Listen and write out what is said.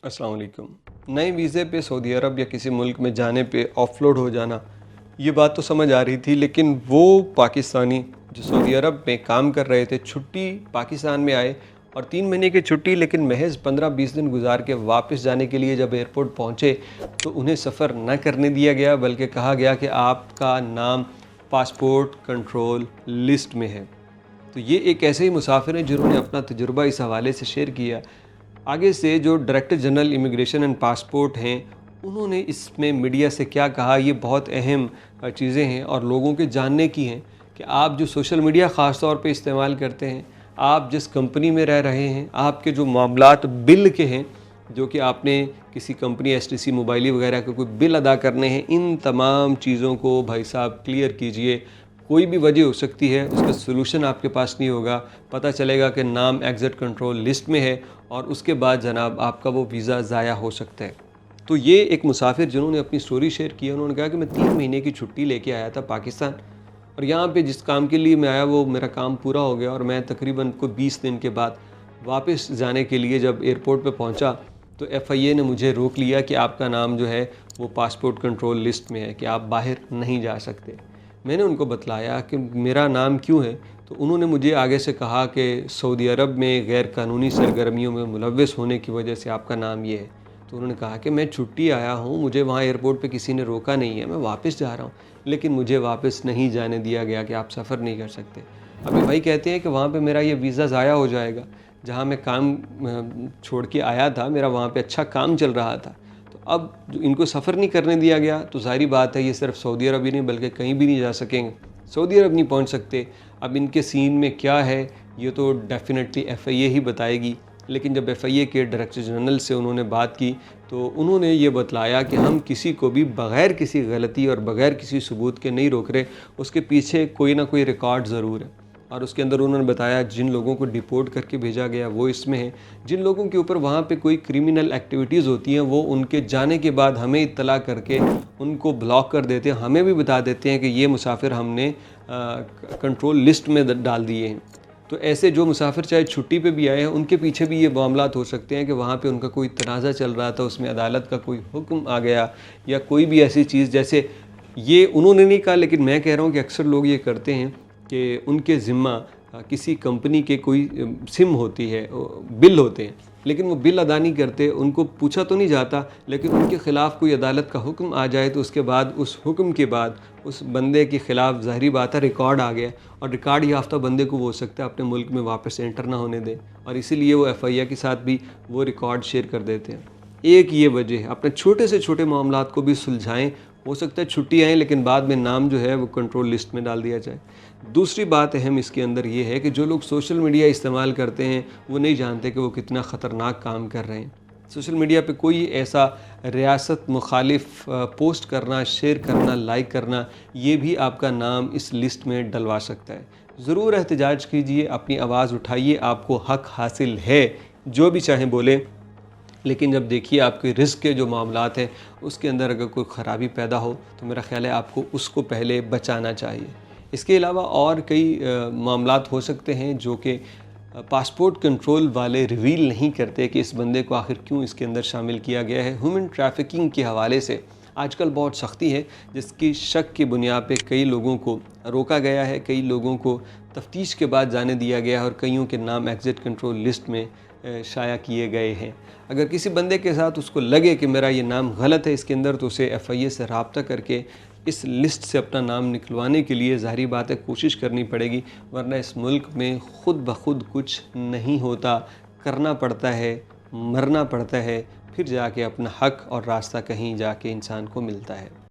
अस्सलाम वालेकुम। नए वीज़े पे सऊदी अरब या किसी मुल्क में जाने पे ऑफलोड हो जाना, ये बात तो समझ आ रही थी, लेकिन वो पाकिस्तानी जो सऊदी अरब में काम कर रहे थे, छुट्टी पाकिस्तान में आए और 3 महीने की छुट्टी, लेकिन महज़ 15-20 दिन गुजार के वापस जाने के लिए जब एयरपोर्ट पहुँचे तो उन्हें सफ़र न करने दिया गया, बल्कि कहा गया कि आपका नाम पासपोर्ट कंट्रोल लिस्ट में है। तो ये एक ऐसे ही मुसाफिर हैं जिन्होंने अपना तजुर्बा इस हवाले से शेयर किया। आगे से जो director general immigration and passport हैं, उन्होंने इसमें मीडिया से क्या कहा, ये बहुत अहम चीज़ें हैं और लोगों के जानने की हैं कि आप जो सोशल मीडिया ख़ास तौर पे इस्तेमाल करते हैं, आप जिस कंपनी में रह रहे हैं, आपके जो मामलात बिल के हैं, जो कि आपने किसी कंपनी एसटीसी मोबाइली वगैरह के कोई बिल अदा करने हैं, इन तमाम चीज़ों को भाई साहब क्लियर कीजिए। कोई भी वजह हो सकती है, उसका सलूशन आपके पास नहीं होगा, पता चलेगा कि नाम एग्ज़िट कंट्रोल लिस्ट में है और उसके बाद जनाब आपका वो वीज़ा ज़ाया हो सकता है। तो ये एक मुसाफिर जिन्होंने अपनी स्टोरी शेयर की है, उन्होंने कहा कि मैं 3 महीने की छुट्टी लेके आया था पाकिस्तान और यहाँ पे जिस काम के लिए मैं आया वो मेरा काम पूरा हो गया और मैं तकरीबन कोई 20 दिन के बाद वापस जाने के लिए जब एयरपोर्ट पे पहुँचा तो एफआईए ने मुझे रोक लिया कि आपका नाम जो है वो पासपोर्ट कंट्रोल लिस्ट में है, कि आप बाहर नहीं जा सकते। मैंने उनको बतलाया कि मेरा नाम क्यों है, तो उन्होंने मुझे आगे से कहा कि सऊदी अरब में गैर कानूनी सरगर्मियों में मुलव्वस होने की वजह से आपका नाम ये है। तो उन्होंने कहा कि मैं छुट्टी आया हूँ, मुझे वहाँ एयरपोर्ट पे किसी ने रोका नहीं है, मैं वापस जा रहा हूँ, लेकिन मुझे वापस नहीं जाने दिया गया कि आप सफ़र नहीं कर सकते। अभी भाई कहते हैं कि वहाँ पे मेरा ये वीज़ा ज़ाया हो जाएगा, जहाँ मैं काम छोड़ के आया था, मेरा वहाँ पे अच्छा काम चल रहा था। तो अब जो इनको सफ़र नहीं करने दिया गया, तो ज़ाहिर बात है ये सिर्फ सऊदी अरब ही नहीं बल्कि कहीं भी नहीं जा सकेंगे, सऊदी अरब नहीं पहुँच सकते। अब इनके सीन में क्या है ये तो डेफ़िनेटली एफआईए ही बताएगी, लेकिन जब एफआईए के डायरेक्टर जनरल से उन्होंने बात की तो उन्होंने ये बतलाया कि हम किसी को भी बग़ैर किसी गलती और बग़ैर किसी सबूत के नहीं रोक रहे, उसके पीछे कोई ना कोई रिकॉर्ड ज़रूर है। और उसके अंदर उन्होंने बताया जिन लोगों को डिपोर्ट करके भेजा गया वो इसमें है, जिन लोगों के ऊपर वहाँ पे कोई क्रिमिनल एक्टिविटीज़ होती हैं वो उनके जाने के बाद हमें इत्तला करके उनको ब्लॉक कर देते हैं, हमें भी बता देते हैं कि ये मुसाफिर हमने कंट्रोल लिस्ट में डाल दिए हैं। तो ऐसे जो मुसाफिर चाहे छुट्टी पे भी आए हैं, उनके पीछे भी ये मामलात हो सकते हैं कि वहाँ पे उनका कोई तनाज़ा चल रहा था, उसमें अदालत का कोई हुक्म आ गया या कोई भी ऐसी चीज़, जैसे ये उन्होंने नहीं कहा लेकिन मैं कह रहा हूँ कि अक्सर लोग ये करते हैं कि उनके ज़िम्मा किसी कंपनी के कोई सिम होती है, बिल होते हैं, लेकिन वो बिल अदा नहीं करते, उनको पूछा तो नहीं जाता, लेकिन उनके ख़िलाफ़ कोई अदालत का हुक्म आ जाए तो उसके बाद उस हुक्म के बाद उस बंदे के ख़िलाफ़ ज़ाहिरी बात है रिकॉर्ड आ गया और रिकॉर्ड याफ्ता बंदे को वो हो सकता है अपने मुल्क में वापस एंटर ना होने दें और इसीलिए वो एफआईए के साथ भी वो रिकॉर्ड शेयर कर देते हैं। एक ये वजह है, अपने छोटे से छोटे मामलात को भी सुलझाएं। हो सकता है छुट्टी आए लेकिन बाद में नाम जो है वो कंट्रोल लिस्ट में डाल दिया जाए। दूसरी बात अहम इसके अंदर ये है कि जो लोग सोशल मीडिया इस्तेमाल करते हैं वो नहीं जानते कि वो कितना ख़तरनाक काम कर रहे हैं। सोशल मीडिया पे कोई ऐसा रियासत मुखालिफ पोस्ट करना, शेयर करना, लाइक करना, ये भी आपका नाम इस लिस्ट में डलवा सकता है। ज़रूर एहतजाज कीजिए, अपनी आवाज़ उठाइए, आपको हक़ हासिल है, जो भी चाहें बोलें, लेकिन जब देखिए आपके रिस्क के जो मामलात हैं उसके अंदर अगर कोई ख़राबी पैदा हो तो मेरा ख़्याल है आपको उसको पहले बचाना चाहिए। इसके अलावा और कई मामलात हो सकते हैं जो कि पासपोर्ट कंट्रोल वाले रिवील नहीं करते कि इस बंदे को आखिर क्यों इसके अंदर शामिल किया गया है। ह्यूमन ट्रैफिकिंग के हवाले से आजकल बहुत सख्ती है, जिसकी शक की बुनियाद पे कई लोगों को रोका गया है, कई लोगों को तफ्तीश के बाद जाने दिया गया है और कईयों के नाम एग्ज़िट कंट्रोल लिस्ट में शाया किए गए हैं। अगर किसी बंदे के साथ उसको लगे कि मेरा ये नाम गलत है इसके अंदर, तो उसे एफआईए से रब्ता करके इस लिस्ट से अपना नाम निकलवाने के लिए ज़ाहिरी बात है कोशिश करनी पड़ेगी, वरना इस मुल्क में ख़ुद ब खुद कुछ नहीं होता, करना पड़ता है, मरना पड़ता है, फिर जाके अपना हक़ और रास्ता कहीं जाके इंसान को मिलता है।